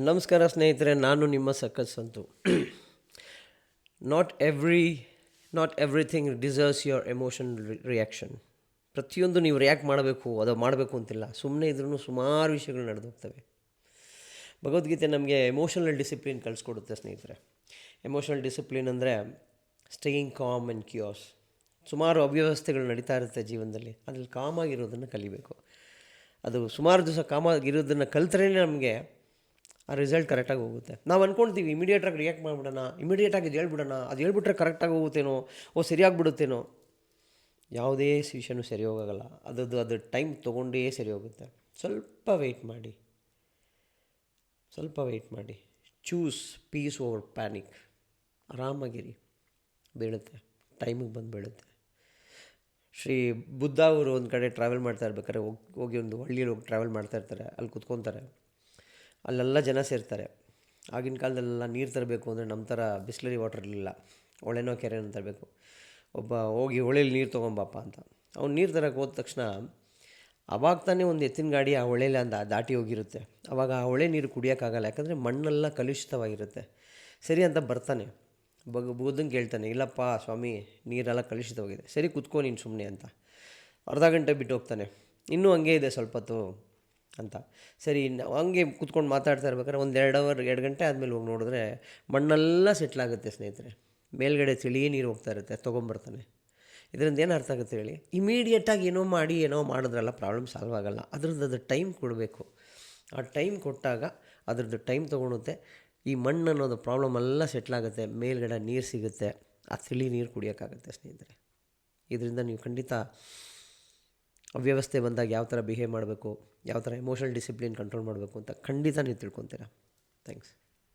ನಮಸ್ಕಾರ ಸ್ನೇಹಿತರೆ, ನಾನು ನಿಮ್ಮ ಸಖತ್ Santhu. Not everything deserves your emotional reaction. ಪ್ರತಿಯೊಂದು ನೀವು ರಿಯಾಕ್ಟ್ ಮಾಡಬೇಕು, ಅದು ಮಾಡಬೇಕು ಅಂತಿಲ್ಲ. ಸುಮ್ಮನೆ ಇದ್ರೂ ಸುಮಾರು ವಿಷಯಗಳು ನಡೆದೋಗ್ತವೆ. ಭಗವದ್ಗೀತೆ ನಮಗೆ ಎಮೋಷನಲ್ ಡಿಸಿಪ್ಲಿನ್ ಕಲಿಸ್ಕೊಡುತ್ತೆ ಸ್ನೇಹಿತರೆ. ಎಮೋಷನಲ್ ಡಿಸಿಪ್ಲಿನ್ ಅಂದರೆ ಸ್ಟೇಯಿಂಗ್ ಕಾಮ್ ಆ್ಯಂಡ್ ಕ್ಯೂರ್ಸ್. ಸುಮಾರು ಅವ್ಯವಸ್ಥೆಗಳು ನಡೀತಾ ಇರುತ್ತೆ ಜೀವನದಲ್ಲಿ, ಅದ್ರಲ್ಲಿ ಕಾಮಾಗಿರೋದನ್ನು ಕಲಿಬೇಕು. ಅದು ಸುಮಾರು ದಿವಸ ಕಾಮಾಗಿರೋದನ್ನು ಕಲ್ತರೇ ನಮಗೆ ಆ ರಿಸಲ್ಟ್ ಕರೆಕ್ಟಾಗಿ ಹೋಗುತ್ತೆ. ನಾವು ಅಂದ್ಕೊಳ್ತೀವಿ ಇಮಿಡಿಯೇಟಾಗಿ ರಿಯಾಕ್ಟ್ ಮಾಡಿಬಿಡೋಣ, ಇಮಿಡಿಯೇಟಾಗಿ ಇದು ಹೇಳ್ಬಿಡೋಣ, ಅದು ಹೇಳ್ಬಿಟ್ರೆ ಕರೆಕ್ಟಾಗಿ ಹೋಗುತ್ತೇನೋ, ಸರಿಯಾಗಿಬಿಡುತ್ತೇನೋ. ಯಾವುದೇ ವಿಷಯನೂ ಸರಿ ಹೋಗೋಲ್ಲ. ಅದು ಟೈಮ್ ತೊಗೊಂಡೇ ಸರಿ ಹೋಗುತ್ತೆ. ಸ್ವಲ್ಪ ವೆಯ್ಟ್ ಮಾಡಿ. Choose peace over panic. ಆರಾಮಾಗಿರಿ, ಬೀಳುತ್ತೆ, ಟೈಮಿಗೆ ಬಂದು ಬೀಳುತ್ತೆ. ಶ್ರೀ ಬುದ್ಧ ಅವರು ಒಂದು ಕಡೆ ಟ್ರಾವೆಲ್ ಮಾಡ್ತಾ ಇರ್ಬೇಕಾದ್ರೆ ಹೋಗಿ ಒಂದು ಹಳ್ಳಿಯಲ್ಲಿ ಹೋಗಿ ಟ್ರಾವೆಲ್ ಮಾಡ್ತಾ ಇರ್ತಾರೆ. ಅಲ್ಲಿ ಕೂತ್ಕೊತಾರೆ. ಅಲ್ಲೆಲ್ಲ ಜನ ಸೇರ್ತಾರೆ. ಆಗಿನ ಕಾಲದಲ್ಲೆಲ್ಲ ನೀರು ತರಬೇಕು ಅಂದರೆ ನಮ್ಮ ಥರ ಬಿಸ್ಲರಿ ವಾಟರ್ ಇರಲಿಲ್ಲ. ಹೊಳೆನೋ ಕೆರೆನೋ ತರಬೇಕು. ಒಬ್ಬ ಹೋಗಿ ಹೊಳೇಲಿ ನೀರು ತೊಗೊಂಬಪ್ಪ ಅಂತ ಅವ್ನು ನೀರು ತರಕ್ಕೆ ಹೋದ ತಕ್ಷಣ ಅವಾಗ ತಾನೇ ಒಂದು ಎತ್ತಿನ ಗಾಡಿ ಆ ಹೊಳೇಲಿ ದಾಟಿ ಹೋಗಿರುತ್ತೆ. ಆವಾಗ ಆ ಹೊಳೆ ನೀರು ಕುಡಿಯೋಕ್ಕಾಗಲ್ಲ, ಯಾಕಂದರೆ ಮಣ್ಣೆಲ್ಲ ಕಲುಷಿತವಾಗಿರುತ್ತೆ. ಸರಿ ಅಂತ ಬರ್ತಾನೆ, ಬುದ್ಧಂಗೆ ಕೇಳ್ತಾನೆ, ಇಲ್ಲಪ್ಪ ಸ್ವಾಮಿ, ನೀರೆಲ್ಲ ಕಲುಷಿತವಾಗಿದೆ, ಸರಿ ಕುತ್ಕೊ ನೀನು ಸುಮ್ಮನೆ ಅಂತ. ಅರ್ಧ ಗಂಟೆ ಬಿಟ್ಟು ಹೋಗ್ತಾನೆ, ಇನ್ನೂ ಹಂಗೆ ಇದೆ ಸ್ವಲ್ಪ ಹೊತ್ತು ಅಂತ. ಸರಿ, ಹಂಗೆ ಕೂತ್ಕೊಂಡು ಮಾತಾಡ್ತಾ ಇರ್ಬೇಕಾದ್ರೆ ಒಂದು 2 ಗಂಟೆ ಆದಮೇಲೆ ಹೋಗಿ ನೋಡಿದ್ರೆ ಮಣ್ಣೆಲ್ಲ ಸೆಟ್ಲಾಗುತ್ತೆ ಸ್ನೇಹಿತರೆ. ಮೇಲ್ಗಡೆ ತಿಳಿ ನೀರು ಹೋಗ್ತಾ ಇರುತ್ತೆ. ತೊಗೊಂಬರ್ತಾನೆ. ಇದರಿಂದ ಏನು ಅರ್ಥ ಆಗುತ್ತೆ ಹೇಳಿ? ಇಮಿಡಿಯೇಟಾಗಿ ಏನೋ ಮಾಡಿದ್ರಲ್ಲ ಪ್ರಾಬ್ಲಮ್ ಸಾಲ್ವ್ ಆಗೋಲ್ಲ. ಅದು ಟೈಮ್ ಕೊಡಬೇಕು. ಆ ಟೈಮ್ ಕೊಟ್ಟಾಗ ಅದ್ರದ್ದು ಟೈಮ್ ತೊಗೊಳುತ್ತೆ. ಈ ಮಣ್ಣು ಅನ್ನೋದು ಪ್ರಾಬ್ಲಮ್ ಎಲ್ಲ ಸೆಟ್ಲಾಗುತ್ತೆ. ಮೇಲ್ಗಡೆ ನೀರು ಸಿಗುತ್ತೆ. ಆ ತಿಳಿ ನೀರು ಕುಡಿಯೋಕ್ಕಾಗುತ್ತೆ ಸ್ನೇಹಿತರೆ. ಇದರಿಂದ ನೀವು ಖಂಡಿತ ಅವ್ಯವಸ್ಥೆ ಬಂದಾಗ ಯಾವ ಥರ ಬಿಹೇವ್ ಮಾಡಬೇಕು, ಯಾವ ಥರ ಎಮೋಷನಲ್ ಡಿಸಿಪ್ಲಿನ್ ಕಂಟ್ರೋಲ್ ಮಾಡಬೇಕು ಅಂತ ಖಂಡಿತ ನೀವು ತಿಳ್ಕೊತೀರಾ. ಥ್ಯಾಂಕ್ಸ್.